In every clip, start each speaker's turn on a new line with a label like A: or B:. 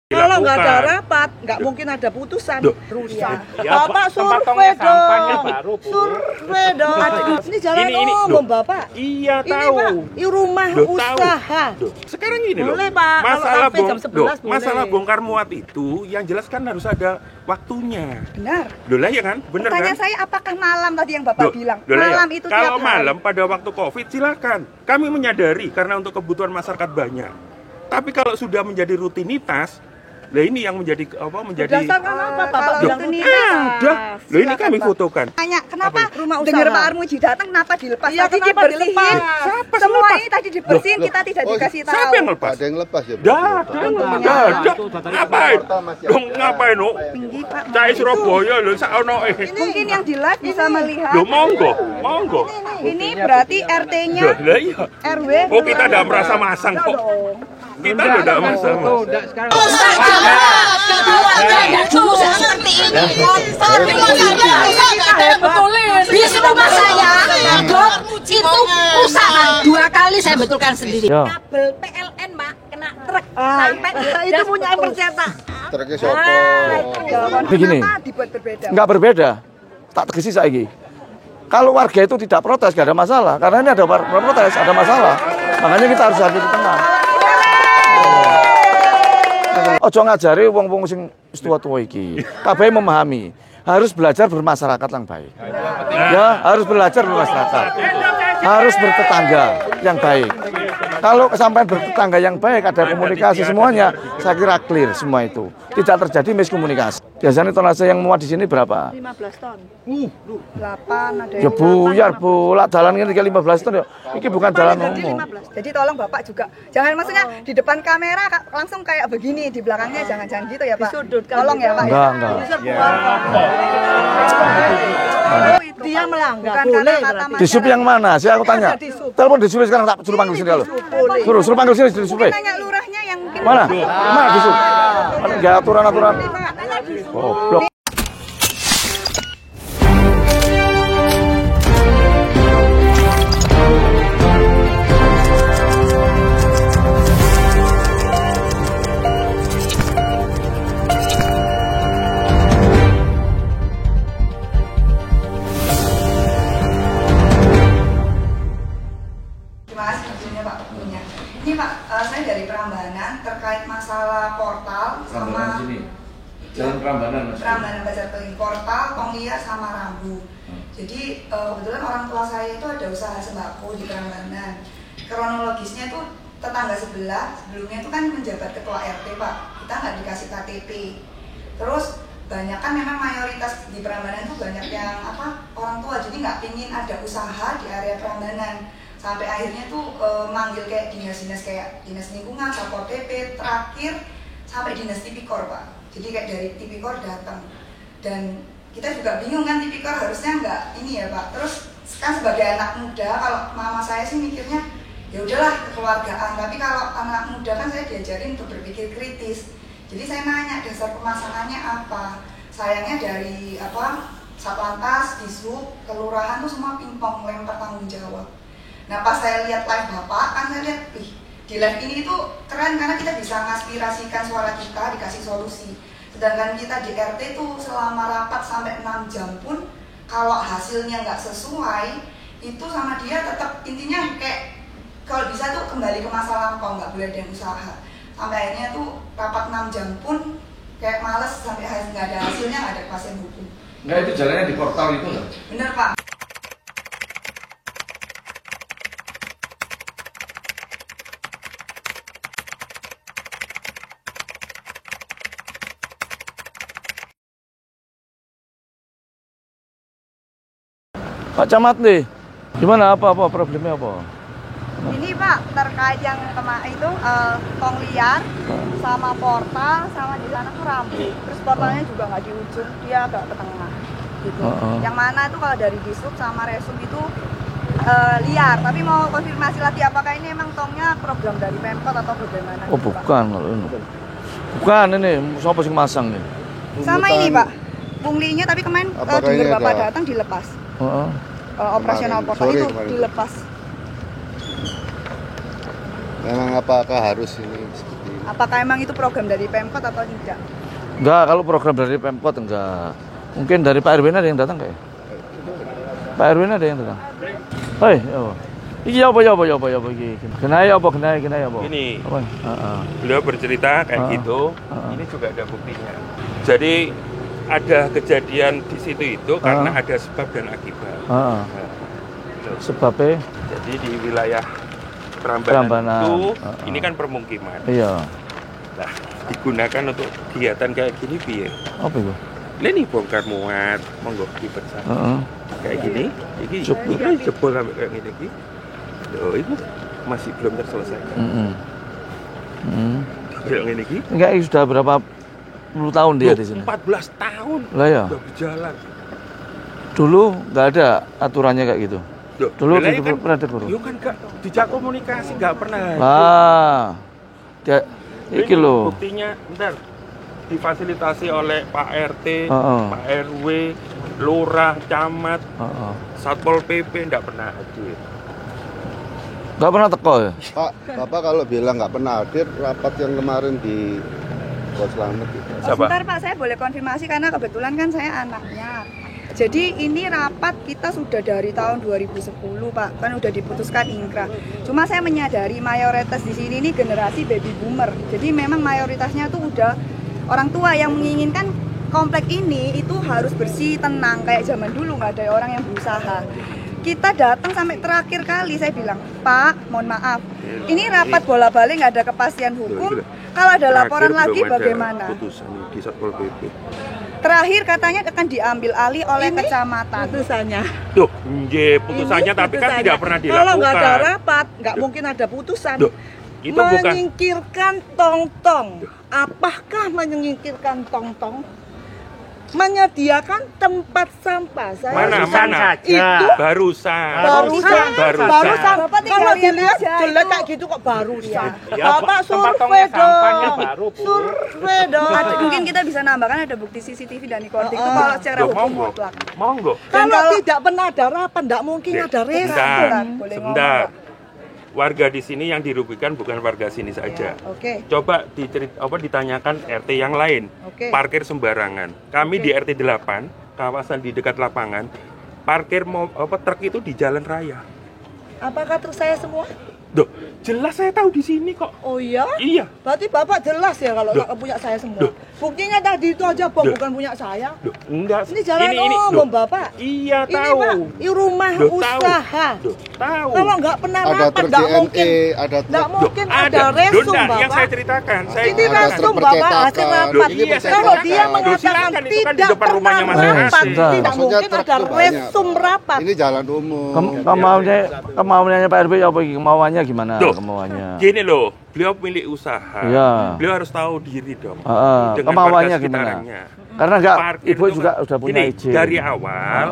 A: Kalau nggak ada rapat, nggak mungkin ada putusan. Rusak.
B: Ya,
A: Bapak survei dong. Survei dong. Ini jalan umum, Bapak.
B: Iya,
A: ini,
B: tahu.
A: Pak, ini rumah usaha.
B: Sekarang ini loh.
A: Boleh, Pak.
B: Masalah bongkar muat itu yang jelas kan harus ada waktunya.
A: Benar.
B: Loh lah ya kan? Benar kan?
A: Pertanyaan saya apakah malam tadi yang Bapak bilang? Malam itu tiap hari.
B: Kalau malam pada waktu Covid silakan. Kami menyadari karena untuk kebutuhan masyarakat banyak. Tapi kalau sudah menjadi rutinitas, lah ini yang menjadi apa?
A: Berdasarkan apa Bapak bilang
B: ada. Loh ini kami fotokan.
A: Tanya, kenapa
B: rumah
A: usaha dengar Pak Armuji datang kenapa dilepas?
B: Iya,
A: tadi dibersihin. Semua ini tadi dibersihin, kita tidak dikasih tahu.
B: Siapa yang lepas?
C: Ada yang lepas ya?
B: Ada. Ngapain? Dong ngapain no?
A: Tinggi Pak.
B: Cai Surabaya lho saono.
A: Mungkin yang di live bisa melihat.
B: Loh monggo.
A: Ini berarti RT-nya
B: Lah iya.
A: RW.
B: Oh kita tidak merasa masang kok. Kita tidak masang.
D: Di rumah saya itu rusak 2 kali saya betulkan sendiri. Kabel PLN Mbak kena truk sampai
A: itu punya percetak.
C: Truknya sopo.
E: Begini,
A: Dibuat berbeda.
E: nggak berbeda. Tak tegesi saiki. Kalau warga itu tidak protes, nggak ada masalah. Karena ini ada protes, ada masalah. Makanya kita harus hadir di tengah. Ojo ngajari wong-wong sing tua-tua iki. Kabeh memahami, harus belajar bermasyarakat yang baik. Ya, harus belajar bermasyarakat. Harus bertetangga yang baik. Kalau kesampaian bertetangga yang baik, ada komunikasi semuanya, saya kira clear semua itu. Tidak terjadi miskomunikasi. Biasanya tonase yang muat di sini berapa?
A: 15 ton. 8 ada yang
E: Ya buyar bu, lah jalan ini 15 ton ya. Ini bukan jalan umum.
A: 15. Jadi tolong Bapak juga, jangan maksudnya di depan kamera langsung kayak begini, di belakangnya jangan gitu ya Pak. Tolong ya Pak.
E: Enggak.
A: Dia melanggar. Bukan kata-kata
E: Di sup yang mana? Saya aku tanya. Telepon di sup sekarang, tak suruh panggil sini kalau. Suruh panggil sini di sup.
A: Nanya lurahnya yang mungkin.
E: Mana? Mana di sup? Enggak aturan-aturan. Oh, blok.
A: Ini Pak, saya dari Prambanan terkait masalah portal sama
E: Jalan Prambanan
A: Bazar Keliling, portal, Tonglia sama Rambu. Jadi kebetulan orang tua saya itu ada usaha sembako di Prambanan. Kronologisnya itu tetangga sebelah sebelumnya itu kan menjabat ketua RT Pak, kita nggak dikasih KTP. Terus banyak kan memang mayoritas di Prambanan itu banyak yang orang tua, jadi nggak pingin ada usaha di area Prambanan. Sampai akhirnya tuh manggil kayak dinas-dinas kayak dinas lingkungan, Satpol PP, terakhir sampai dinas Tipikor Pak. Jadi kayak dari Tipikor datang dan kita juga bingung kan, Tipikor harusnya nggak ini ya Pak. Terus kan sebagai anak muda, kalau mama saya sih mikirnya ya udahlah kekeluargaan. Tapi kalau anak muda kan saya diajarin untuk berpikir kritis. Jadi saya nanya dasar pemasangannya apa. Sayangnya dari Satlantas, Dishub, kelurahan tuh semua pingpong lempar tanggung jawab. Nah pas saya lihat live Bapak, kan saya lihat, di live ini tuh keren karena kita bisa mengaspirasikan suara kita, dikasih solusi. Sedangkan kita di RT tuh selama rapat sampai 6 jam pun, kalau hasilnya nggak sesuai, itu sama dia tetap intinya kayak, kalau bisa tuh kembali ke masa lampau, nggak boleh ada yang usaha. Sampai akhirnya tuh rapat 6 jam pun, kayak males sampai nggak ada hasilnya, nggak ada kepastian hukum.
E: Enggak, itu jalannya di portal itu nggak?
A: Bener Pak.
E: Pak Camat nih, gimana apa problemnya apa?
A: Ini Pak terkait yang itu tong liar sama portal sama di sana tuh Rambu. Terus portalnya juga nggak di ujung, dia agak ke tengah gitu. Yang mana itu kalau dari Dishub sama Resub itu liar. Tapi mau konfirmasi lagi apakah ini emang tongnya program dari Pemkot atau bagaimana?
E: Oh gitu, bukan kalau ini. Bukan ini, siapa sih masang nih?
A: Sama ini Pak, punglinya tapi kemarin dengar Bapak datang dilepas. Operasional portal itu dilepas.
C: Nah Memang apakah harus ini seperti ini?
A: Apakah emang itu program dari Pemkot atau tidak?
E: Enggak, kalau program dari Pemkot enggak. Mungkin dari Pak Erwin ada yang datang kayak. Pak Erwin ada yang datang. Hei, apa? Iki apa iki? Kenai apa?
B: Ini.
E: Apa?
B: Beliau bercerita kayak gitu. Ini juga ada buktinya. Jadi ada kejadian di situ itu karena ada sebab dan akibat. Nah,
E: sebabnya
B: jadi di wilayah Prambanan itu ini kan permukiman.
E: Iya.
B: Nah, digunakan untuk kegiatan kayak gini piye?
E: Apa itu?
B: Ini bongkar muat, monggo dibersama. Kayak gini, ini jebol sampai kayak gini iki. Loh, itu masih belum terselesaikan. Kayak gini iki.
E: Enggak, sudah berapa puluh tahun dia di sini?
B: 14 tahun.
E: Lah ya.
B: Udah berjalan.
E: Dulu nggak ada aturannya kayak gitu.
B: Loh,
E: Dulu
B: kan,
E: pernah diburu.
B: Yo kan gak dijak komunikasi nggak pernah.
E: Lah. Dia iki
B: Ini
E: lho.
B: buktinya bentar difasilitasi oleh Pak RT, Pak RW, Lurah, Camat, Satpol PP nggak pernah hadir.
E: Nggak pernah teko ya?
C: Pak, Bapak kalau bilang nggak pernah hadir, rapat yang kemarin di Pos Slamet itu.
A: Sebentar Pak, saya boleh konfirmasi karena kebetulan kan saya anaknya. Jadi ini rapat kita sudah dari tahun 2010 Pak, kan udah diputuskan ingkrah. Cuma saya menyadari mayoritas di sini ini generasi baby boomer. Jadi memang mayoritasnya tuh udah orang tua yang menginginkan komplek ini itu harus bersih, tenang kayak zaman dulu, nggak ada orang yang berusaha. Kita datang sampai terakhir kali saya bilang, Pak, mohon maaf, ini rapat bola-balik nggak ada kepastian hukum. Kalau ada laporan lagi bagaimana?
B: Putusan di Satpol PP.
A: Terakhir katanya akan diambil alih oleh kecamatan.
F: Putusannya.
B: Tuh, putusannya tapi kan tidak pernah dilakukan.
F: Kalau nggak ada rapat, nggak mungkin ada putusan.
B: Duh, itu bukan
F: menyingkirkan tong-tong. Apakah menyingkirkan tong-tong? Menyediakan tempat sampah. Saya
B: mana
F: itu
B: barusan.
A: Bapak tinggal
F: Kalau
A: lihat
F: dilihat
A: aja
F: jelek
A: itu.
F: kayak gitu kok barusan.
B: Ya,
F: Bapak survei
B: sampahnya
F: dong.
B: baru, Bu.
F: Survei dong.
A: Mungkin kita bisa nambahkan ada bukti CCTV dan recording itu kalau secara
B: Loh,
A: hukum
B: monggo.
A: mutlak.
B: Monggo.
F: Kalau tidak pernah ada rapat, tidak mungkin ada respon.
B: Sebentar. Warga di sini yang dirugikan bukan warga sini saja.
F: Oke.
B: Coba ditanyakan RT yang lain.
F: Oke.
B: Parkir sembarangan. Kami di RT 8, kawasan di dekat lapangan, parkir truk itu di jalan raya.
F: Apakah truk saya semua?
B: Duh, jelas saya tahu di sini kok.
F: Oh iya?
B: Iya.
F: Berarti Bapak jelas ya kalau
B: Duh.
F: nggak punya saya semua.
B: Duh.
F: Buktinya tadi itu aja, Bang,
B: Duh.
F: bukan punya saya.
B: Duh, enggak.
F: Ini jalan
B: loh.
F: umum, Bapak.
B: Iya,
F: Ini
B: tahu.
F: Pak, ini rumah
B: Duh,
F: usaha.
B: Tahu. Tahu.
F: Kalau nggak pernah
C: Ada
F: rapat,
C: truk
F: nggak mungkin.
C: JNE, ada
F: Nggak
C: truk.
F: mungkin ada resum,
B: Duh, enggak,
F: Bapak.
B: yang saya ceritakan. Saya
F: Ini
C: Ada
F: resum,
C: truk
F: Bapak, hasil
C: percetakan.
F: rapat.
B: Loh, iya, saya
F: Kalau dia
B: ceritakan.
F: mengatakan
B: Silakan, itu kan di
F: tidak
B: depan rumahnya
F: pernah
B: masing-masing.
F: rapat,
E: Sebentar.
F: tidak
C: Maksudnya
F: mungkin
C: truk
F: ada
C: itu banyak,
F: resum
C: Pak.
F: rapat.
C: Ini jalan umum.
E: Kemauannya Pak RW apa iki? Kemauannya gimana?
B: Duh.
E: Kemauannya.
B: Gini loh, beliau milik usaha.
E: Iya.
B: Beliau harus tahu diri dong.
E: Heeh.
B: Dengan
E: Kemauannya
B: warga
E: gimana?
B: sekitarnya.
E: Karena enggak
B: Parkir
E: Ibu
B: itu
E: juga
B: kan-
E: udah punya
B: gini,
E: izin.
B: dari awal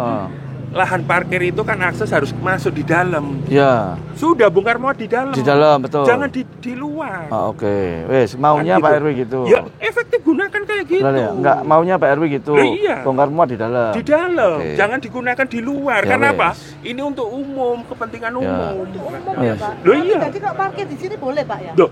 B: lahan parkir itu kan akses harus masuk di dalam.
E: Ya,
B: Sudah bongkar muat di dalam.
E: di dalam betul.
B: Jangan di luar.
E: Oke. Wes, maunya
B: Kan
E: Pak
B: gitu.
E: RW gitu.
B: Ya, efektif gunakan kayak gitu.
E: Lah, ya. Enggak, maunya Pak RW gitu.
B: Lah, iya.
E: Bongkar muat di dalam.
B: Di dalam.
E: Oke.
B: Jangan digunakan di luar.
E: Ya,
B: Karena
E: wes.
B: apa? Ini untuk umum, kepentingan
E: Ya.
B: umum.
F: Umum
E: Iya.
F: ya, Pak.
B: Loh, iya.
F: Jadi kalau parkir di sini boleh, Pak ya?
B: Loh,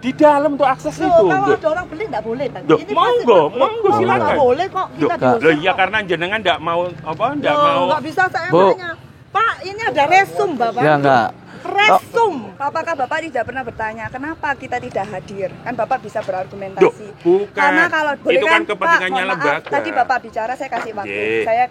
B: di dalam tuh akses
F: Loh,
B: itu.
F: kalau
B: Loh.
F: ada orang beli nggak boleh, Pak.
B: Loh,
F: Ini
B: monggo,
F: pasti-
B: monggo,
F: Loh,
B: silakan.
F: nggak boleh kok kita
E: Loh,
F: diusaha.
B: Loh, iya karena jenengan enggak mau enggak
F: Loh,
B: mau.
F: nggak bisa saya
E: Bu.
F: tanya. Pak, ini ada resum, Bapak.
E: Ya enggak.
F: Resum.
A: Apakah Bapak tidak pernah bertanya kenapa kita tidak hadir? Kan Bapak bisa
B: Duh,
A: berargumentasi.
B: bukan.
A: Karena kalau boleh
B: Itu kan kepentingannya
A: Pak, mohon maaf,
B: lembaga.
A: tadi Bapak bicara saya kasih waktu.
B: Ye.
A: Saya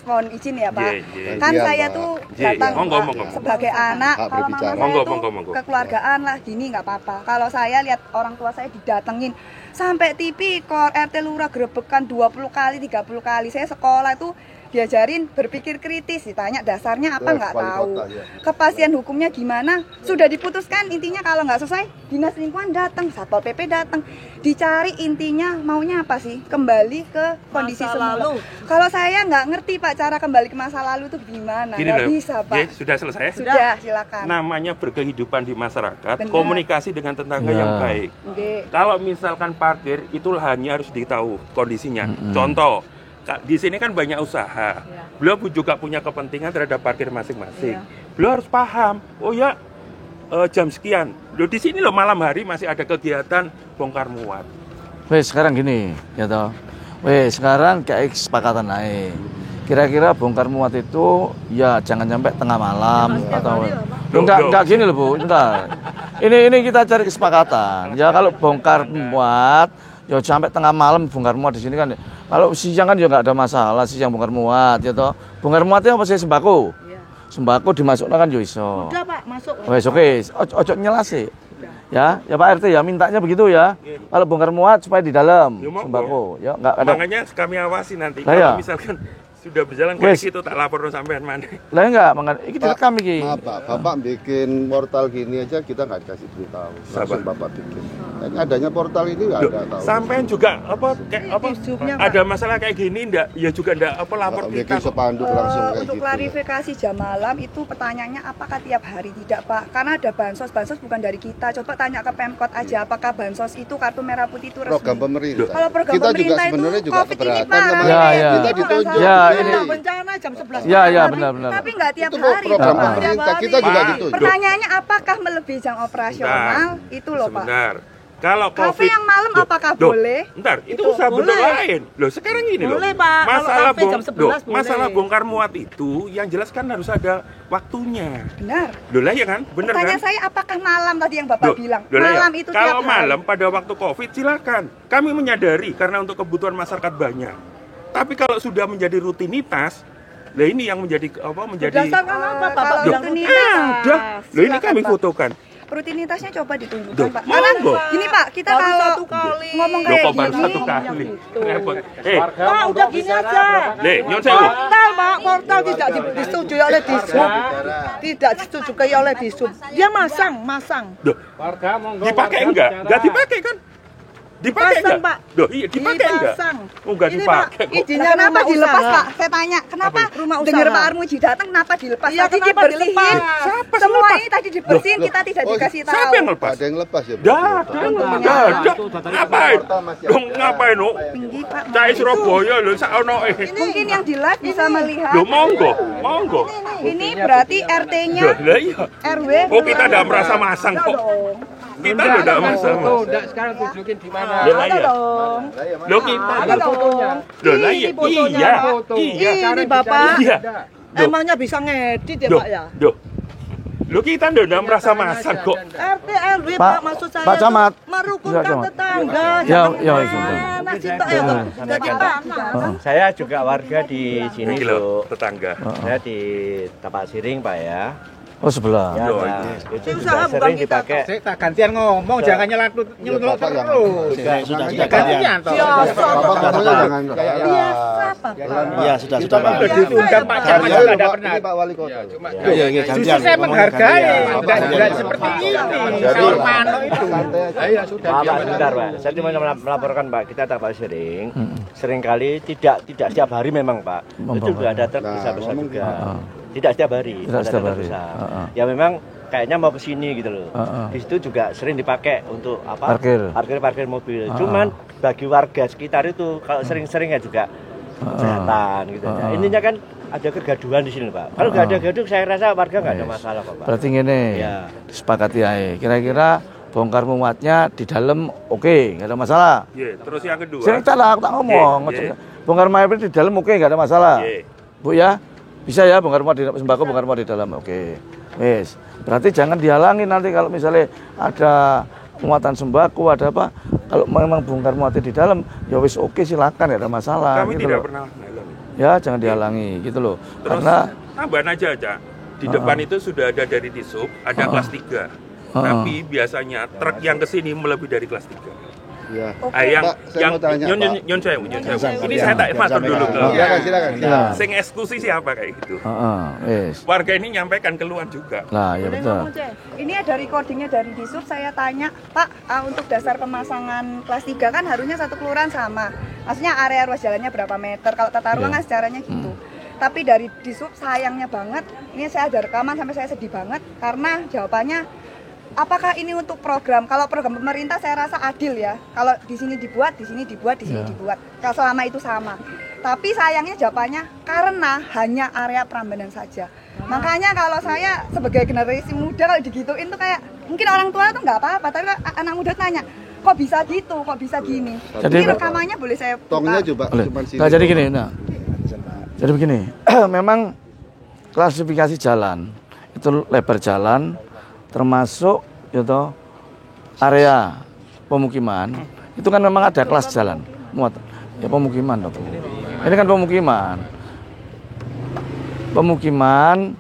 A: mohon izin ya Pak.
B: Ye.
A: Kan
C: Iya,
A: saya
C: Pak.
A: tuh
B: Ye,
A: datang
B: ye. Monggo,
A: Pak,
B: monggo.
A: sebagai anak.
C: Hak
A: Kalau mama
C: berbicara.
A: saya
B: Monggo,
A: tuh
B: monggo.
A: kekeluargaan lah gini nggak apa-apa. Kalau saya lihat orang tua saya didatengin sampai tipikor RT lurah gerebekan 20 kali 30 kali. Saya sekolah itu diajarin berpikir kritis, ditanya dasarnya apa
C: Ya,
A: nggak
C: wali
A: tahu.
C: kota, ya.
A: Kepastian hukumnya gimana? Sudah diputuskan, intinya kalau nggak selesai dinas lingkungan datang, satpol pp datang, dicari intinya maunya apa sih? Kembali ke kondisi
F: Masa
A: semula.
F: lalu.
A: Kalau saya nggak ngerti Pak cara kembali ke masa lalu itu gimana?
B: Gini
A: Nggak
B: loh.
A: bisa Pak.
B: Ye, sudah selesai.
A: Sudah, silakan.
B: Namanya berkehidupan di masyarakat,
A: Benar.
B: komunikasi dengan tetangga
E: Ya.
B: yang baik.
A: Oke.
B: Kalau misalkan parkir itu lahannya harus ditahu kondisinya. Contoh, di sini kan banyak usaha. Beliau juga punya kepentingan terhadap parkir masing-masing. Beliau harus paham. Oh ya, jam sekian Loh di sini loh malam hari masih ada kegiatan bongkar muat.
E: Wes sekarang gini, ya toh. Wes sekarang kayak kesepakatan naik. Kira-kira bongkar muat itu ya jangan sampai tengah malam atau enggak gini loh Bu, enggak. Ini kita cari kesepakatan. Ya kalau bongkar muat ya sampai tengah malam bongkar muat di sini kan. Kalau siang kan ya enggak ada masalah siang bongkar muat ya toh. Bongkar muatnya apa sih sembako? Sembako dimasukkan kan yo iso.
F: Udah Pak, masuk.
E: Wes oke, ojo nyelasi. Ya Pak RT ya mintanya begitu ya. Kalau bongkar muat supaya di dalam
B: Ya, monggo.
E: sembako. Ya enggak ada.
B: Makanya kami awasi nanti.
E: Lah, ya.
B: Kalau misalkan sudah berjalan kayak
E: Wes.
B: gitu tak lapor sampean mana.
E: Lah enggak, iki direkam iki.
C: Maaf Pak, Bapak bikin portal gini aja kita nggak dikasih beritahu. Langsung Bapak bikin. Adanya portal ini nggak ada tahu.
B: Sampean juga apa kayak apa
F: Zoom-nya, Pak.
B: ada masalah kayak gini ndak? Ya juga ndak apa lapor
C: Bapak
B: kita.
C: bikin sepanduk langsung kayak
A: Untuk
C: gitu.
A: klarifikasi jam malam itu pertanyaannya apakah tiap hari? Tidak Pak, karena ada bansos bukan dari kita. Coba tanya ke Pemkot aja apakah bansos itu kartu merah putih itu resmi.
C: Program pemerintah.
A: Kalau program
C: kita juga
A: pemerintah itu
C: sebenarnya juga
A: COVID ini
C: keberatan
A: Pak.
C: kemarin.
E: Ya, ya.
C: Kita ditunjuk.
E: Ya,
F: Ini
E: ini.
F: bencana jam 11.
E: Ya benar.
A: Tapi nggak tiap
C: Itu
A: hari.
C: program
A: Pak.
C: pemerintah kita juga
B: Pak.
C: ditunjuk.
A: Pertanyaannya apakah melebihi jam operasional? Itu loh Pak.
B: Sebentar. Kalau
A: Kafe
B: COVID
A: yang malam
B: Loh,
A: apakah
B: loh,
A: boleh?
B: Bentar, itu
F: Itu
B: usaha
F: boleh.
B: bener lain. Loh, sekarang gini loh.
F: Boleh, Pak. Kalau
B: Masalah
F: kafe jam 11 boleh.
B: masalah bongkar muat itu yang jelas kan harus ada waktunya.
A: Benar.
B: Loh lah ya kan? Bener
A: Pertanyaan
B: kan?
A: saya apakah malam tadi yang Bapak
B: Loh,
A: bilang?
B: loh lah ya.
A: Malam itu
B: Kalau
A: tiap hari.
B: malam pada waktu COVID silakan. Kami menyadari karena untuk kebutuhan masyarakat banyak. Tapi kalau sudah menjadi rutinitas, lah ini yang menjadi
F: Berdasarkan apa Bapak
A: Kalau
F: bilang
A: rutinitas.
B: ada. Loh ini
A: Silakan,
B: kami
A: Pak.
B: fotokan.
A: Rutinitasnya coba ditunjukkan
B: Duh,
A: Pak. Karena
B: monggo.
A: gini Pak, kita
F: Baru
A: kalau
F: satu kali.
A: ngomong
B: Loh
A: kayak
B: kok baru
A: gini,
B: satu kali? Repot.
F: Pak, udah gini aja.
B: Nyon sewu.
F: Portal tidak disetujui oleh Disub. Tidak disetujui oleh Disub. Dia masang.
B: Duh, dipakai enggak? Enggak dipakai kan? Dipakai
F: Pasang,
B: enggak?
F: Pak.
B: Loh, iya dipakai enggak?
F: Dipasang.
B: Oh, enggak
F: Ini,
B: dipakai
F: Pak,
B: kok.
F: izinnya
A: kenapa
F: rumah
A: dilepas
F: usaha.
A: Pak? Saya tanya, kenapa
F: Rumah
A: dengar
F: usaha.
A: Pak Armuji datang kenapa dilepas?
F: Iya,
A: Tadi
F: kenapa
A: dibersihin.
F: dilepas?
B: Siapa yang
A: Semua
B: lepas?
A: ini tadi dibersihin,
C: Loh,
A: kita tidak
C: oh,
A: dikasih tahu.
B: Siapa yang lepas?
C: Ada yang lepas ya?
B: Dah, ada. Ngapain? Dong ngapain no?
A: Tinggi Pak.
B: Cai Surabaya lho sak ono
A: Mungkin yang di live bisa melihat.
B: Lho monggo, monggo.
A: Ini berarti RT-nya
B: Loh, lah iya.
A: RW.
B: Oh, kita enggak merasa masang kok. Kita enggak merasa masang.
G: Sekarang tunjukin di mana.
B: Loh, lah
A: Ada
B: iya.
A: dong.
B: Loh kita.
A: Ada dong.
B: Loh, lah iya. Iya. Iya.
F: Ini Bapak.
B: Iya. Loh.
F: Emangnya bisa ngedit ya
B: Loh,
F: Pak ya?
B: loh. Loh kita enggak merasa masang kok.
F: RT RW
E: Pak,
F: Pak, maksud saya
E: Pak
F: itu
E: Camat.
F: merukunkan
E: Ya, Camat.
F: tetangga.
E: Ya, ya, itu.
F: Nah, cinta ya tuh. Jadi Pak,
G: Saya juga warga di sini,
B: Ini loh,
G: Bu.
B: tetangga.
G: Saya di Tapak Siring, Pak ya.
E: Oh sebelah.
G: Ya,
B: Loh,
G: nah,
F: Ini
G: itu
F: usaha
G: juga
F: bukan
G: sering
F: kita,
G: dipakai.
H: Saya tak gantian ngomong, jangan nyelakut nyeluk
C: Bapak yang-
H: terus.
C: Sudah
H: Gantian toh.
C: Bapak ngomongnya jangan.
G: Iya, sudah Pak.
H: Udah diundang Pak Camat
C: Ini
H: juga tidak pernah.
C: Ini Pak Wali Kota.
H: Justru saya menghargai, tidak seperti ini. Saur mano itu.
G: Pak, sebentar Pak. Saya cuma melaporkan Pak, kita Tapak Siring. Seringkali tidak setiap hari memang Pak. Itu juga ada truk
C: Nah,
G: besar-besar
C: ngomong
G: juga. Tidak setiap hari.
E: Tidak
G: ada
E: setiap
G: truk
E: hari.
G: besar.
E: Heeh.
G: Ya memang kayaknya mau ke sini gitu loh.
E: Heeh.
G: Di situ juga sering dipakai untuk apa?
E: Parkir.
G: Mobil. Cuman bagi warga sekitar itu kalau sering-sering ya juga kejahatan gitu ya. Intinya kan ada kegaduhan di sini Pak. Kalau nggak ada gaduh saya rasa warga nggak ada masalah kok Pak.
E: Berarti gini,
G: Ya.
E: disepakati aja. Kira-kira bongkar muatnya di dalam oke, nggak ada masalah.
B: Iya, terus yang kedua.
E: Sering salah, aku tak ngomong.
B: Iya, iya.
E: Bongkar muat di dalam oke, nggak ada masalah.
B: Iya.
E: Bu ya, bisa ya bongkar muat di sembako, bongkar muat di dalam oke. Wes, berarti jangan dihalangi nanti kalau misalnya ada muatan sembako, ada apa. Kalau memang bongkar muatnya di dalam, ya wis oke silakan, nggak ada masalah.
B: Kami
E: gitu
B: tidak
E: loh.
B: pernah ngehalangi.
E: Ya jangan dihalangi gitu loh.
B: Terus
E: Karena
B: tambahan aja. Di depan itu sudah ada dari Disub, ada kelas 3. Tapi biasanya truk yang kesini melebihi dari kelas 3.
C: Ya.
B: Yang
C: Pak, saya mau tanya, Pak.
B: nyon sewu. Ini saya tak masuk dulu ke.
C: Silakan.
E: ya.
B: Sing eksekusi siapa kayak gitu?
E: Wes.
B: Warga ini nyampaikan keluhan juga.
E: Nah, ya betul.
A: Ini ada recordingnya dari Disub, saya tanya, Pak, untuk dasar pemasangan kelas 3 kan harusnya satu kelurahan sama. Maksudnya area ruas jalannya berapa meter, kalau tata ruang kan secaranya gitu. Tapi dari Disub sayangnya banget, ini saya ada rekaman sampai saya sedih banget, karena jawabannya, apakah ini untuk program? Kalau program pemerintah saya rasa adil ya. Kalau di sini dibuat, di sini dibuat, di sini dibuat. Kalau selama itu sama. Tapi sayangnya jawabannya karena hanya area Prambanan saja. Makanya kalau saya sebagai generasi muda kalau digituin tuh kayak Mungkin orang tua tuh nggak apa-apa, tapi anak muda tanya, kok bisa gitu, kok bisa gini. Jadi rekamannya boleh saya buka?
C: Tongnya coba cuma sini.
E: Nah, jadi gini, jadi begini, memang klasifikasi jalan itu lebar jalan, termasuk itu area pemukiman, itu kan memang ada kelas jalan muatan. Ya pemukiman dong. Ini kan pemukiman,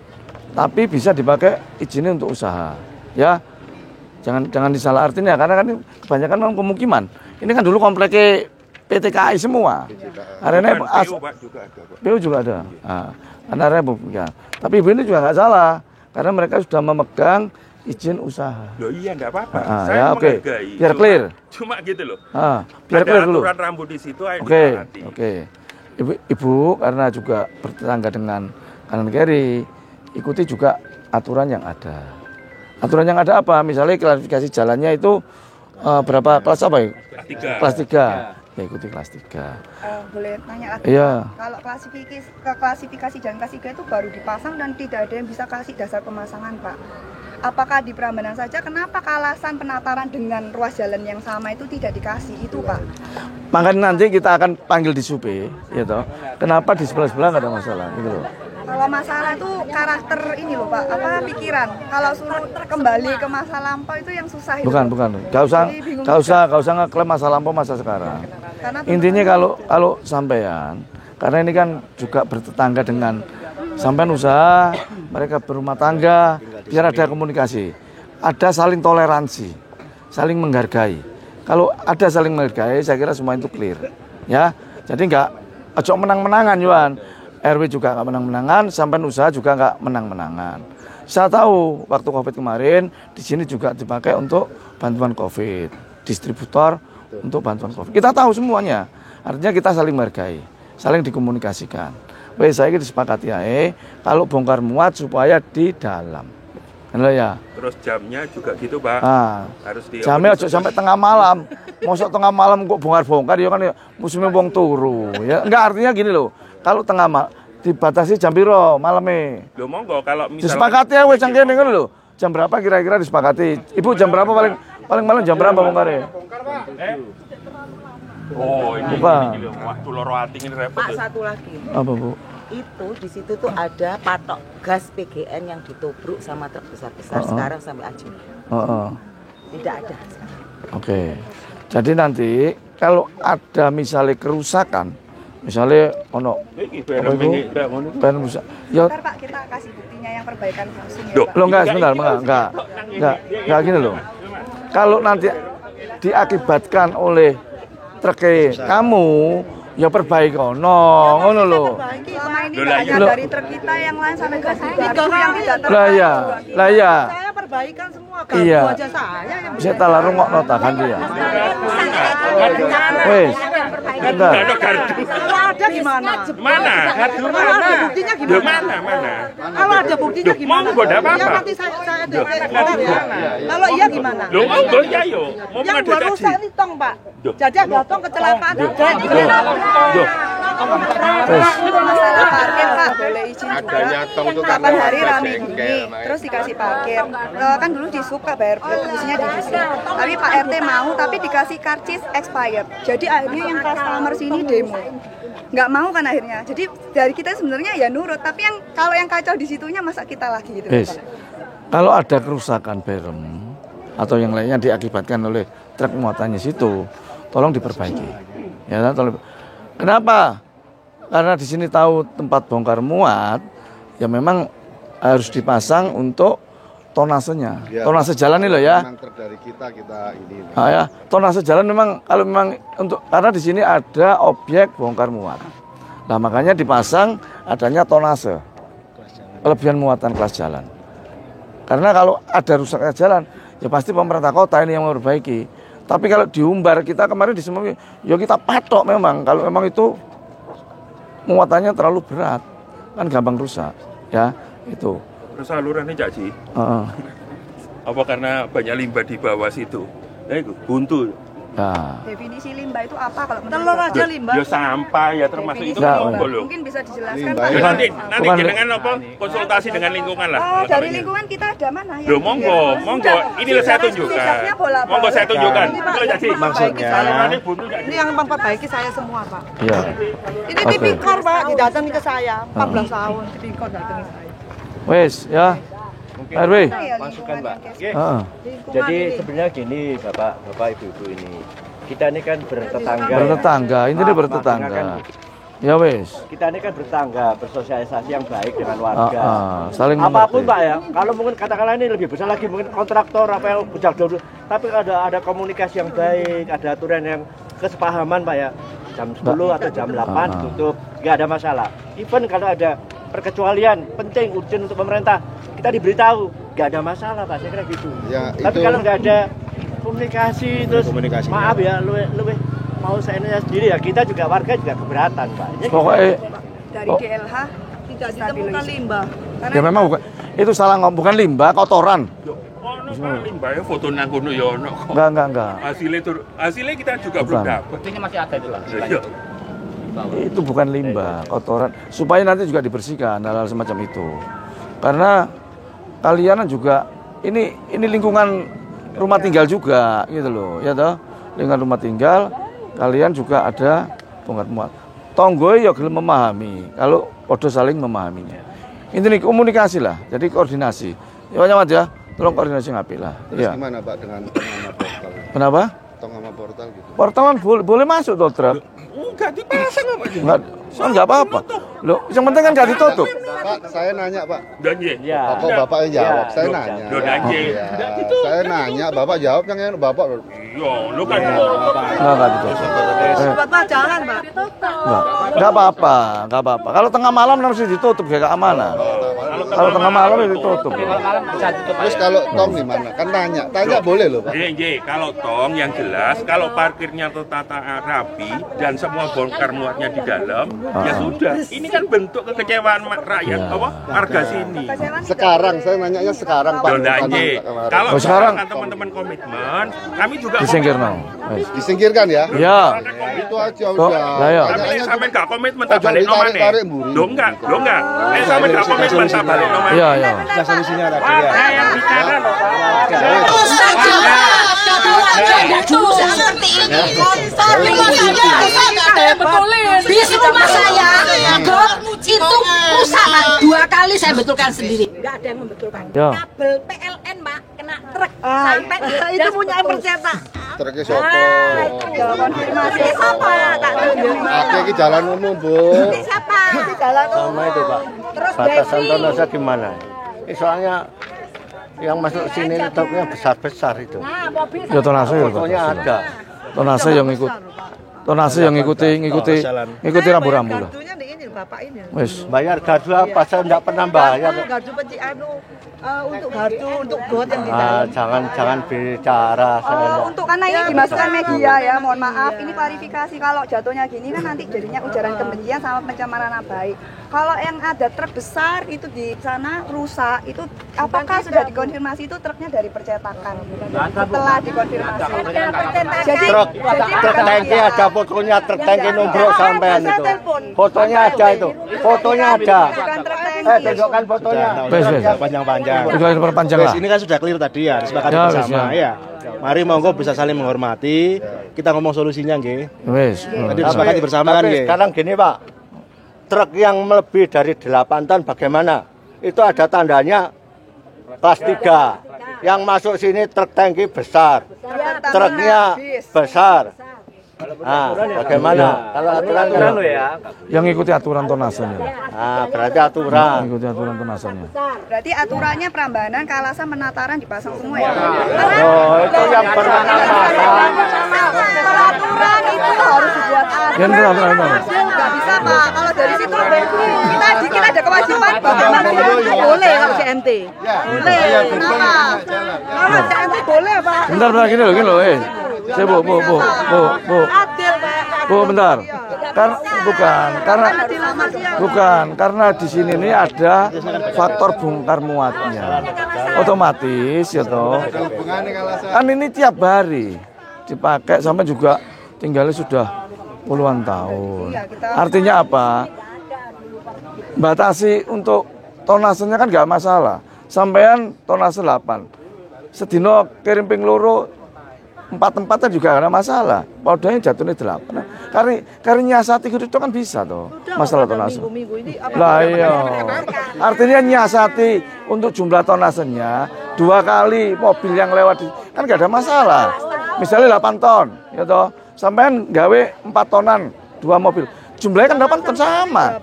E: tapi bisa dipakai izinnya untuk usaha, ya. Jangan disalah artinya, karena kan kebanyakan memang pemukiman. Ini kan dulu kompleks PT KAI semua. Areanya PU juga ada. Nah, area pemukiman. Tapi ibu ini juga nggak salah, karena mereka sudah memegang izin usaha.
B: Loh iya enggak apa-apa.
E: Saya ya, menghargai. Biar clear.
B: Cuma gitu loh.
E: Biar clear dulu.
B: Aturan rambut di situ aja.
E: Oke. Ibu karena juga bertetangga dengan kanan kiri, ikuti juga aturan yang ada. Aturan yang ada apa? Misalnya klasifikasi jalannya itu berapa kelas apa ya? Kelas 3. Ya ikuti kelas 3.
A: Boleh tanya lagi?
E: Iya.
A: Kalau klasifikasi jalan kelas 3 itu baru dipasang dan tidak ada yang bisa kasih dasar pemasangan, Pak. Apakah di Prambanan saja, kenapa alasan penataran dengan ruas jalan yang sama itu tidak dikasih itu, Pak?
E: Makanya nanti kita akan panggil di SUPE, ya toh. Kenapa di sebelah-sebelah nggak ada masalah, gitu loh.
A: Kalau masalah itu karakter ini loh, Pak, pikiran. Kalau suruh kembali ke masa lampau itu yang susah.
E: Bukan. Gak usah ngeklaim masa lampau masa sekarang. Intinya kalau sampean, karena ini kan juga bertetangga dengan sampean usaha, mereka berumah tangga, biar ada komunikasi, ada saling toleransi, saling menghargai. Kalau ada saling menghargai, saya kira semua itu clear, ya. Jadi nggak ojo menang-menangan, Yuan. RW juga nggak menang-menangan, sampean usaha juga nggak menang-menangan. Saya tahu waktu COVID kemarin di sini juga dipakai untuk bantuan COVID, distributor untuk bantuan COVID. Kita tahu semuanya. Artinya kita saling menghargai, saling dikomunikasikan. Wes saya disepakati ya, kalau bongkar muat supaya di dalam. Halo ya.
B: Terus jamnya juga gitu, Pak. Harus di
E: jamnya ojo sampai tengah malam. Mosok tengah malam kok bongkar ya kan ya musimnya wong turu ya. Enggak, artinya gini loh. Kalau tengah malam dibatasi jam piro malamnya.
B: Loh monggo kalau misalnya
E: disepakati ya wes cangkene ngono lho. Jam berapa kira-kira disepakati? Ibu jam berapa paling malam jam berapa bongkarnya?
B: Oh, ini waktu loro ati ini repot.
I: Pak, satu lagi.
E: Apa, Bu?
I: Itu di situ tuh ada patok gas PGN yang ditubruk sama truk besar-besar sekarang sampai Ajun. Tidak ada.
E: Oke. Jadi nanti kalau ada misalnya kerusakan, misalnya
A: ya Pak, kita kasih buktinya yang perbaikan langsung ya, Pak.
E: Loh enggak gini loh. Kalau nanti diakibatkan oleh truk kamu, ya perbaiki ngono lho.
A: Selama ini hanya dari truk kita yang lain sampai ke baru yang tidak terbaik.
E: Lah ya.
F: Saya perbaikan semua kan.
E: Iya.
F: Aja saya yang
E: bisa tak rungokno ta kan dia. Wes. Bentar.
F: Ada gimana?
B: Mana?
F: Gardu mana? Buktinya gimana?
B: Mana?
F: Kalau ada buktinya gimana?
B: Monggo enggak apa-apa.
F: Ya nanti saya ya. Kalau iya gimana?
B: Loh monggo ya yo.
F: Yang buat rusak ini tong, Pak. Jadi ada tong kecelakaan.
A: Masalah parkir, Pak, boleh izin juga. Kapan hari rame gini, terus dikasih parkir. Kan dulu di sub bayar fungsinya di sini. Tapi Pak RT mau, tapi dikasih karcis expired. Jadi akhirnya yang customer sini demo. Nggak mau kan akhirnya. Jadi dari kita sebenarnya ya nurut, tapi kalau yang kacau di situnya masa kita lagi gitu.
E: Kalau ada kerusakan berem atau yang lainnya diakibatkan oleh truk muatannya situ, tolong diperbaiki. Ya, tolong. Kenapa? Karena di sini tahu tempat bongkar muat, ya memang harus dipasang untuk tonasenya. Ya, tonase jalan ini loh ya.
C: Memang dari kita ini.
E: Ya, tonase jalan memang kalau memang untuk karena di sini ada objek bongkar muat. Nah, makanya dipasang adanya tonase. Kelebihan muatan kelas jalan. Karena kalau ada rusaknya jalan, ya pasti pemerintah kota ini yang memperbaiki. Tapi kalau diumbar, kita kemarin di semua, ya kita patok memang. Kalau memang itu muatannya terlalu berat, kan gampang rusak, ya itu.
B: Terus salurannya Cak Ji? Apa karena banyak limbah di bawah situ? Itu buntu.
E: Nah.
A: Definisi limbah itu apa kalau menurut
F: Telur aja limbah.
B: Ya sampah ya termasuk itu
E: Enggak,
B: monggo lho.
A: mungkin bisa dijelaskan
C: Limbah
A: Pak.
C: ya.
B: Nanti
E: Bukan.
B: jenengan apa konsultasi dengan lingkungan lah.
A: Dari lingkungan kita ada mana ya?
B: Loh monggo, monggo. Inilah saya tunjukkan. Monggo saya tunjukkan. Kalau jadi
G: Maksudnya
F: Ini yang memperbaiki saya semua, Pak.
E: Iya.
F: Ini
E: Oke.
F: tipikor, Pak, didatangi ke saya. 14 tahun tipikor datangi saya.
E: Wes ya. RW.
G: masukan Mbak. Oke.
E: Heeh.
G: Jadi sebenarnya gini Bapak Ibu-ibu ini. Kita ini kan bertetangga.
E: Bertetangga, ini
G: Maaf,
E: bertetangga.
G: kan
E: Ya wes.
G: kita ini kan bertetangga, bersosialisasi yang baik dengan warga.
E: Saling
G: Apapun
E: mengerti.
G: Pak ya, kalau mungkin katakanlah ini lebih besar lagi, mungkin kontraktor apa yang bujak dulu, tapi ada komunikasi yang baik, ada aturan yang kesepahaman Pak ya. Jam 10 atau jam 8 tutup, nggak ada masalah. Even kalau ada perkecualian penting urgent untuk pemerintah, kita diberitahu, nggak ada masalah Pak, saya kira gitu.
C: Ya,
G: Tapi
C: itu-
G: kalau nggak ada komunikasi terus maaf ya, lebih mau saya sendiri ya, kita juga warga juga keberatan Pak. Ini
E: Pokoknya
A: Dari DLH
F: Tidak ditemukan limbah.
E: ya memang bukan itu salah ngomong, bukan limbah, kotoran.
B: ono Pak limbah ya foto nang kono ya ono.
E: Enggak.
B: Hasilnya kita juga
E: Bukan.
B: belum dapat.
H: Buktinya masih ada itu lah.
B: Iya.
E: Itu bukan limbah, kotoran. Supaya nanti juga dibersihkan hal-hal semacam itu. Karena kalian juga ini lingkungan rumah tinggal juga gitu loh, ya toh. Lingkungan rumah tinggal kalian juga ada bongkar muat. Tonggo ya gelem memahami, kalau podo saling memahaminya. Ini komunikasi lah, jadi koordinasi. Ya Mas ya, tolong koordinasi ngapik lah.
C: Terus
E: Ya.
C: gimana Pak dengan tong sama portal?
E: Kenapa?
C: Tong sama portal gitu.
E: Portalan boleh masuk toh truk.
B: Enggak dipasang apa sih?
E: Enggak apa-apa. Loh, yang penting kan enggak ditutup.
C: Pak, saya nanya Pak.
B: Dan ye.
G: Ya.
C: Kok Bapak yang jawab?
G: Ya,
C: Saya
G: belum
C: nanya.
B: jawab. Loh, nanya.
C: Ya, saya nanya, Bapak jawab yang enak Bapak.
B: Iya, lu kan
E: Enggak ditutup.
F: Bapak jangan, Pak.
E: Enggak apa-apa. Kalau tengah malam harus ditutup kayak keamanan. Kalau tengah malam ya ditutup.
C: Terus kalau tong di mana? Kan tanya boleh loh Pak.
B: Kalau tong yang jelas, kalau parkirnya tertata rapi dan semua bongkar muatnya di dalam, ya sudah. Ini kan bentuk kekecewaan rakyat, apa warga sini.
C: Sekarang saya nanyanya sekarang Pak.
B: Don
C: bukan
B: Danye.
C: kemarin.
B: Kalau
E: Oh, sekarang?
B: misalkan teman-teman komitmen, kami juga
E: Disingkir
B: mau.
E: no.
C: Disingkirkan ya?
E: Ya.
C: Itu aja
E: Kok?
C: udah.
E: Lah, ya.
B: Tapi
C: Tanyaannya
B: sampai
C: cuma-
B: nggak komitmen
C: Oh,
B: tak balik
C: jangan
B: nomane.
C: ditarik-tarik, mburi.
B: Lo enggak. Sampai nggak komitmen tak balik nomane.
E: Iya, iya.
G: solusinya ada.
B: Warga yang bicara loh Pak.
D: Di rumah saya got itu rusak Pak. 2 kali saya betulkan sendiri. Enggak ada yang membetulkan.
E: Ya.
D: Kabel PLN Pak kena truk
F: Ah,
D: sampai
F: itu punya yang percetak.
C: Truknya sopo.
D: konfirmasi siapa? Tak tahu.
C: Oke, ini jalan umum Bu.
D: Siapa?
F: Jalan
G: Sama itu Pak.
D: Terus
G: Batasan
D: Devi.
G: Tonosa gimana? Soalnya yang masuk sini itu truknya besar-besar itu.
D: Nah, mobil
E: Ya tonase ya.
G: Fotonya ada.
E: Tonase yang ikut. Tonase yang ngikuti rambu-rambu lah.
F: Gardunya di ini Bapak ini.
E: Wes.
G: Bayar gardu apa? Saya enggak pernah bayar.
F: Gardu peci untuk gardu untuk got yang di dalam.
G: Jangan bicara saya.
A: Untuk karena ini dimasukkan media ya, mohon maaf. Ini klarifikasi kalau jatuhnya gini kan nanti jadinya ujaran kebencian sama pencemaran nama baik. Kalau yang ada truk besar itu di sana rusak, itu apakah sudah dikonfirmasi itu truknya dari percetakan? Setelah dikonfirmasi. Jadi
G: Truk tangki ada fotonya, truk tangki nubruk sampean itu. Fotonya ada itu. Fotonya ada.
A: bukan truk tangki.
G: Tunjukkan fotonya.
E: Wes.
H: Panjang-panjang.
E: Itu yang perpanjang lah.
H: Ini kan sudah clear tadi ya, disepakati
E: Ya,
H: bersama
E: wes,
H: ya. Mari monggo bisa saling menghormati. Kita ngomong solusinya nggih.
E: Wes.
H: Tadi disepakati bersama kan
G: Tapi
H: nggih.
G: sekarang gini Pak, truk yang lebih dari 8 ton bagaimana? Itu ada tandanya kelas 3. Yang masuk sini truk tangki besar, truknya besar. Nah, bagaimana? Kalau aturan ya.
E: Yang ngikuti aturan tonasenya.
G: Nah, berarti aturan.
E: Ngikuti aturan tonasenya.
A: Berarti aturannya Prambanan, Kalasan, Menataran dipasang semua ya?
G: Oh, itu yang pernah masalah.
A: Kalau aturan itu harus dibuat
E: Ya,
A: aturan.
E: benar.
A: Nggak bisa Pak, kalau dari situ kita ada kewajiban bagaimana
F: Boleh kalau CMT. Boleh. Kenapa? Kalau CMT boleh Pak.
E: Bentar gini loh, Saya Bu.
F: Adil Pak.
E: Bu, bentar. Karena di sini ini ada faktor bongkar muatnya. Otomatis ya toh. Kan ini tiap hari dipakai, sampai juga tinggalnya sudah puluhan tahun. Artinya apa? Batasi untuk tonasenya kan nggak masalah. Sampean tonase 8. Sedino kirim ping loro 4 juga nggak ada masalah. Podanya jatuhnya 8. Karena nyiasati itu kan bisa toh. Masalah tonase. Lah iya. Artinya nyiasati untuk jumlah tonasenya 2 kali mobil yang lewat kan nggak ada masalah. Misalnya 8 ton, ya toh. Sampean gawe 4 tonan 2 mobil. Jumlahnya kan 8 ton sama.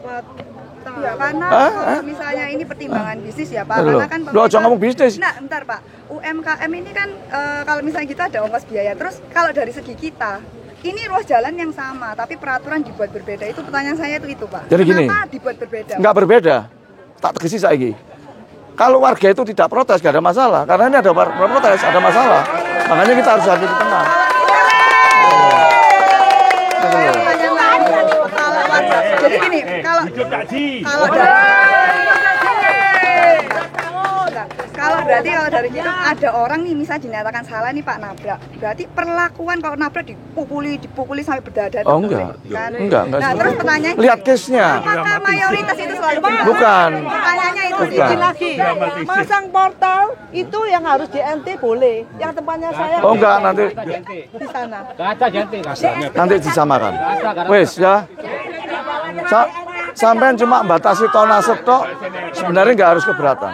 A: Ya, karena kalau misalnya ini pertimbangan bisnis ya Pak, karena kan
E: jangan ngomong bisnis.
A: Nah, bentar Pak, UMKM ini kan kalau misalnya kita ada ongkos biaya, terus kalau dari segi kita, ini ruas jalan yang sama, tapi peraturan dibuat berbeda. Itu pertanyaan saya itu Pak.
E: Jadi gini,
A: kenapa dibuat berbeda?
E: Nggak berbeda, tak tegesi saiki. Kalau warga itu tidak protes, nggak ada masalah. Karena ini ada protes, ada masalah. Makanya kita harus hadir di tengah.
A: Jadi gini, kalau dari kita ada orang nih misalnya dinyatakan salah nih Pak nabrak, berarti perlakuan kalau nabrak dipukuli sampai berdarah.
E: Oh enggak,
A: kan?
E: Enggak.
A: Nah terus pertanyaannya,
E: lihat case-nya.
A: Apakah mayoritas itu selalu benar?
E: Bukan.
A: Pertanyaannya itu
F: Sedikit lagi, masang portal itu yang harus di NT boleh, yang tempatnya saya.
E: Oh enggak, nanti
F: di sana.
E: Nanti disamakan. Wes ya. Sampai cuma batasi tonase tok, sebenarnya nggak harus keberatan.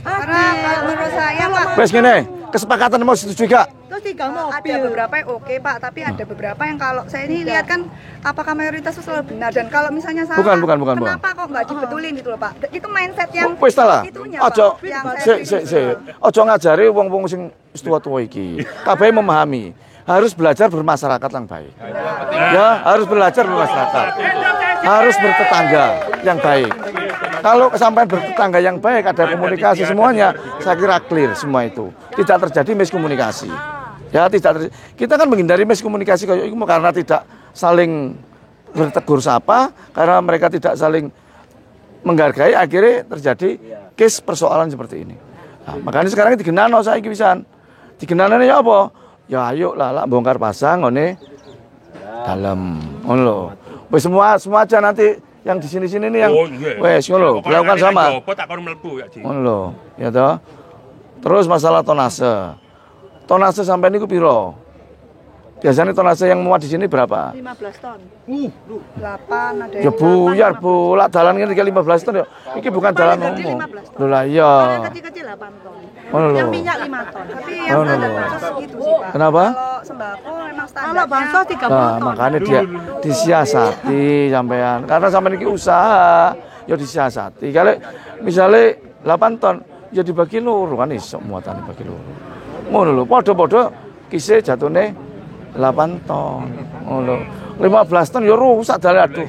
A: Karena menurut saya Pak,
E: Wes gini, kesepakatan mau setuju gak?
F: Terus 3 mobil.
A: Ada beberapa yang oke Pak, tapi ada beberapa yang kalau saya ini lihat kan apakah mayoritas itu selalu benar, dan kalau misalnya salah,
E: Bukan.
A: kenapa kok nggak dibetulin gitu loh Pak? Itu mindset yang
E: wes lah.
A: itunya
E: Ojo,
A: Pak.
E: ojo ngajari wong-wong sing tua-tua iki. Kabeh memahami, harus belajar bermasyarakat yang baik. Ya, harus belajar bermasyarakat. Harus bertetangga yang baik. Kalau kesampaian bertetangga yang baik, ada komunikasi semuanya, saya kira clear semua itu. Tidak terjadi miskomunikasi. Ya, kita kan menghindari miskomunikasi kayak itu karena tidak saling bertegur sapa, karena mereka tidak saling menghargai, akhirnya terjadi case persoalan seperti ini. Nah, makanya sekarang digenano saiki pisan. Digenanane ya apa? Ya ayo lah bongkar pasang ngene dalam ngono lho. Wis semua aja nanti yang di sini-sini nih yang wes ngono lho, dilakukan sama. Ngono lho, ya toh. Terus masalah tonase. Tonase sampai niku piro? Biasanya tonase yang muat di sini berapa?
F: 15 ton.
A: 8 ada
E: Ya buyar Bu, lak dalan ngene 15 ton ya. Iki bukan dalan umum. Lho lah iya.
F: Kecil-kecil 8 ton.
E: Ngono lho.
F: Yang minyak 5 ton.
A: Tapi yang ada bansos gitu sih Pak.
E: Kenapa?
A: Kalau sembako memang standarnya.
F: Kalau bansos 30 ton.
E: Nah, makanya dia disiasati sampean. Karena sampean iki usaha, ya disiasati. Kalau misalnya 8 ton, ya dibagi loro kan iso muatan dibagi loro. Ngono lho, padha-padha kise jatune 8 ton. Ngono. 15 ton ya rusak dalan aduh.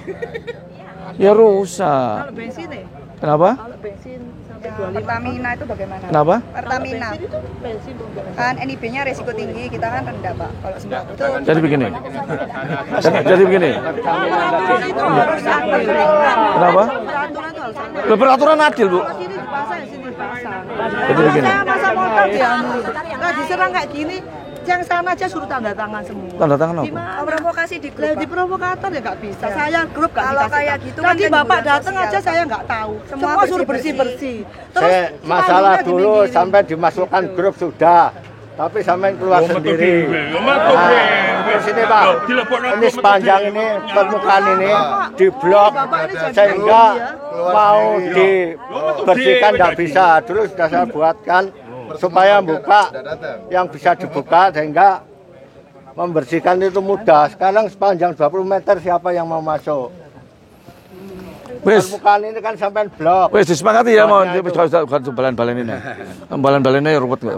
E: Ya rusak.
F: Kalau bensin nih?
E: Kenapa?
F: Kalau bensin sampai
A: Ya, Pertamina itu bagaimana?
E: Kenapa?
A: Pertamina.
F: bensin
A: Kan NIB-nya resiko tinggi, kita kan rendah Pak. Kalau sembako itu
E: Jadi begini. Jadi begini. Kenapa?
F: peraturan itu harus ada.
E: Loh, peraturan adil, Bu.
F: Sini dipasang, sini dipasang.
E: Jadi begini.
F: Saya masa motor dianu. Nah diserang kayak gini, yang sana aja suruh tanda tangan semua.
E: Tanda tangan apa?
F: Gimana?
A: provokasi di grup.
F: Lah,
A: Pak.
F: di provokator ya nggak bisa. Saya grup nggak
A: Kalau
F: dikasih
A: kayak
F: tahu.
A: gitu
F: Tadi
A: kan
F: bapak
A: bulan
F: datang
A: sosial,
F: aja
A: Pak.
F: saya nggak tahu.
A: Semua
F: Semua suruh
A: bersih-bersih.
F: bersih-bersih. Terus
G: Masalah
F: spanduknya
G: dulu
F: diminggirin.
G: sampai dimasukkan grup sudah, tapi sampai keluar sendiri. Terus ini Pak, ini sepanjang ini permukaan ini diblok sehingga mau dibersihkan nggak bisa. Dulu sudah saya buatkan supaya buka yang bisa dibuka sehingga membersihkan itu mudah. Sekarang sepanjang 20 meter siapa yang mau masuk?
E: Wis,
G: Permukaan ini kan sampai blok.
E: wis disepakati ya mau bukan balen-balen ini. Balen-balennya ruwet kok.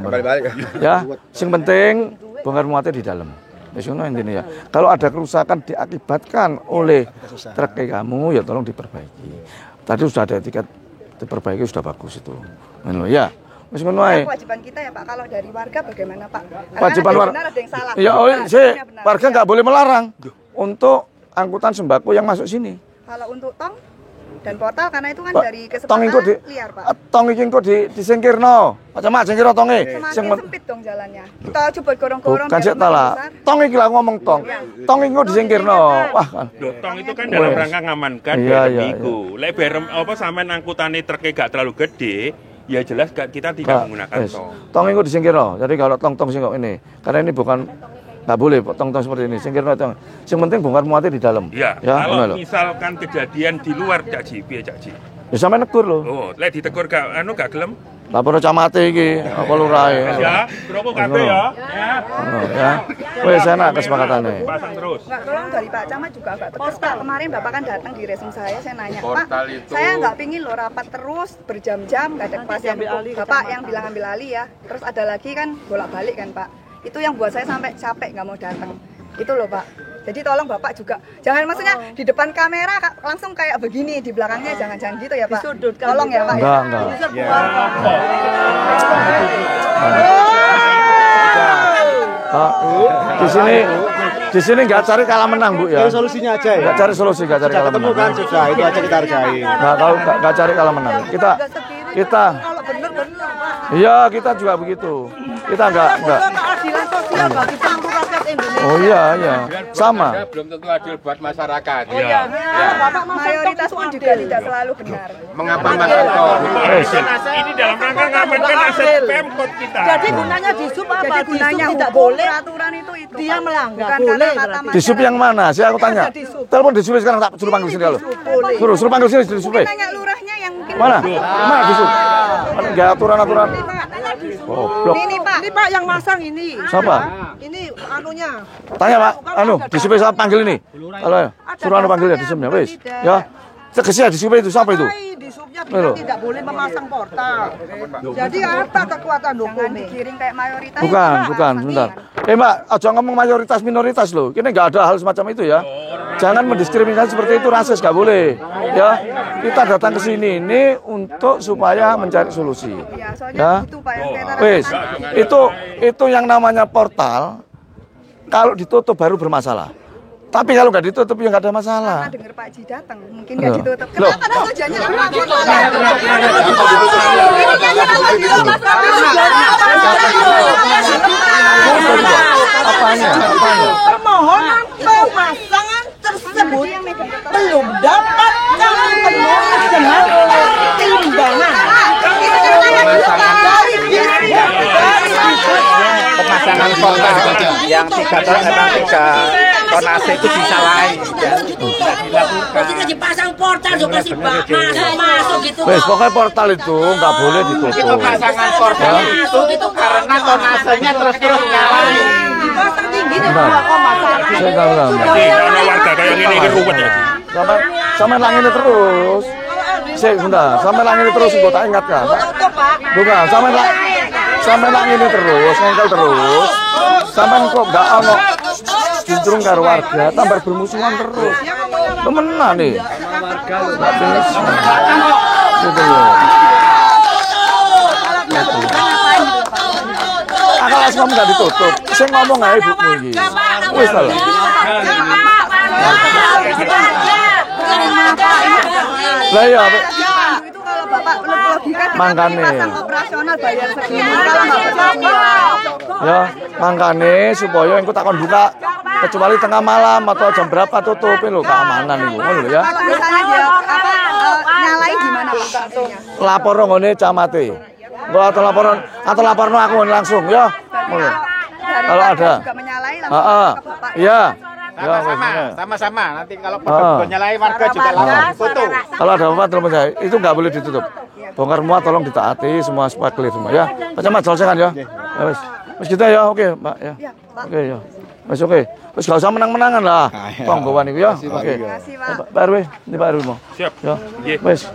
E: Ya, sing penting bongkar muatnya di dalam. Wis ngono intine ya. Kalau ada kerusakan diakibatkan oleh truk kayak kamu ya tolong diperbaiki. Tadi sudah ada etiket diperbaiki sudah bagus itu. Ngono ya. Wis ngono ae.
A: Kewajiban kita ya Pak, kalau dari warga bagaimana Pak? Karena
E: Kewajiban
A: ada yang
E: warga.
A: benar, ada yang salah.
E: Ya,
A: Benar,
E: sih
A: benar.
E: warga nggak boleh melarang untuk angkutan sembako yang masuk sini.
A: Kalau untuk tong, Dan portal karena itu kan
E: Pak,
A: dari
E: tong engko
A: kesepakatan liar, Pak.
E: Tong iki engko disingkirno. Pak Camat singkirno tonge.
A: Semakin sempit dong jalannya. Kita coba gorong-gorong.
E: Bukan sik ta lah. Tong iki lah ngomong tong. Tong iki engko disingkirno. Wah,
B: Loh, tong itu kan dalam rangka ngamankan bareng iku. Lek bareng apa sampean angkutane truk gak terlalu gede, ya jelas kita tidak menggunakan tong.
E: Tong itu disingkirno. Jadi kalau tong-tong sing kok ini, karena ini bukan nggak boleh tong-tong seperti ini. Singkirno tong. Yang penting bongkar muatnya di dalam.
B: Ya, kalau misalkan kejadian di luar Cak Ji, piye Cak Ji?
E: Ya sampe negur lho.
B: Oh, lek ditegur gak gelem?
E: Lapor camate iki, apa lurahe.
B: Ya, kroko kabeh ya.
E: Ya. Wis enak kesepakatane.
B: Pasang terus.
A: Enggak, tolong dari Pak Camat juga agak tegas, Pak. Kemarin Bapak kan datang di resum saya nanya, Pak, saya nggak pingin loh rapat terus berjam-jam, nggak ada kepastian hukum. Bapak yang bilang ambil alih ya. Terus ada lagi kan bolak-balik kan, Pak. Itu yang buat saya sampai capek nggak mau datang. Itu loh, Pak. Jadi tolong Bapak juga, jangan maksudnya di depan kamera langsung kayak begini, di belakangnya jangan gitu ya Pak. Tolong ya Pak.
E: Enggak. Pak, di sini nggak cari kalah menang Bu ya.
G: Solusinya aja ya.
E: Nggak cari solusi, nggak cari kalah menang.
G: Kan sudah, itu aja kita hargai.
E: Nggak kalau nggak cari kalah menang. Kita. Iya, kita juga begitu. Kita nggak.
F: Keadilan sosial bagi seluruh rakyat Indonesia.
E: Oh iya. Sama.
H: Belum tentu adil buat masyarakat.
A: Mayoritas pun juga tidak selalu benar.
H: Mengapa tong?
B: Ini dalam rangka ngamankan aset Pemkot kita.
F: Jadi gunanya disub apa?
A: Jadi gunanya
F: tidak
A: hukum,
F: boleh.
A: peraturan itu
F: Dia melanggar.
A: bukan
F: Boleh
A: kata-kata
F: berarti.
E: Di sup yang mana? Saya aku tanya. Telepon di sup sekarang, tak suruh panggil sini kalau. Suruh panggil sini di sup.
A: Tanya lurahnya yang mungkin
E: Mana di sup? Enggak aturan. Oh,
A: ini Pak.
F: Ini Pak yang masang ini.
E: Siapa?
F: Ini anunya.
E: Tanya Pak, di sup saya panggil ini. Kalau suruh panggil ya di supnya, wis. Ya. Tegasnya di sup itu siapa itu?
F: Di supnya tidak boleh memasang portal. Jadi apa kekuatan hukum ini?
A: Digiring kayak mayoritas.
E: Bukan, sebentar. Mbak, aja ngomong mayoritas minoritas loh. Ini nggak ada hal semacam itu ya. Jangan mendiskriminasi seperti itu, rasis nggak boleh. Ya, kita datang ke sini ini untuk supaya mencari solusi. Ya, wis. Itu yang namanya portal. Kalau ditutup baru bermasalah. Tapi kalau nggak ditutup ya nggak ada masalah.
A: Karena dengar Pak Ji datang, mungkin nggak ditutup. Kenapa tujuannya?
F: Permohonan pemasangan tersebut belum dapat kami penuhi dengan timbangan.
H: Pemasangan portal yang 3 tonase itu disalahin.
D: Ketika dipasang portal juga sih masuk gitu.
E: Wes, pokoknya portal itu nggak boleh ditutup.
H: Pemasangan portal itu karena tonasenya terus ngalahin.
F: Pasang tinggi itu
B: Warga kayak gini ruwet ya.
E: Sampai langit terus. Sebentar, sampai langit terus gue tak ingatkan. Bukan, sampai langit terus, ngengkel terus. Sampai kok nggak ono juntrung karo warga, tambah bermusuhan terus. Temenan nih. Nggak finish. Gitu loh. Akal asam nggak ditutup. Saya ngomong aja ibumu ini. Wis lah. Lah ya,
A: Itu kalau Bapak logika
E: mangkane.
A: operasional bayar segini kalau nggak bertanggung.
E: Ya, mangkane supaya engko takon buka kecuali tengah malam atau jam berapa tutup lho keamanan iku ngono lho ya.
A: Kalau misalnya dia nyalain gimana Pak?
E: Lapor ngene camate. Engko atau laporno aku langsung ya. Ngono. Kalau ada.
A: Juga menyalahi
E: Heeh. Iya. Ya,
H: Sama-sama. Nanti kalau nyalain warga juga langsung foto.
E: Kalau ada apa telepon saya, itu nggak boleh ditutup. Bongkar muat tolong ditaati semua supaya clear semua ya. Pak Camat selesaikan ya. Ya wis. Wis kita ya, oke, Mbak ya. Oke ya. Wis oke. Wis gak usah menang-menangan lah. Panggowan niku ya. Oke. Pak RW, ini Pak RW mau.
B: Siap.
E: Ya. Wis.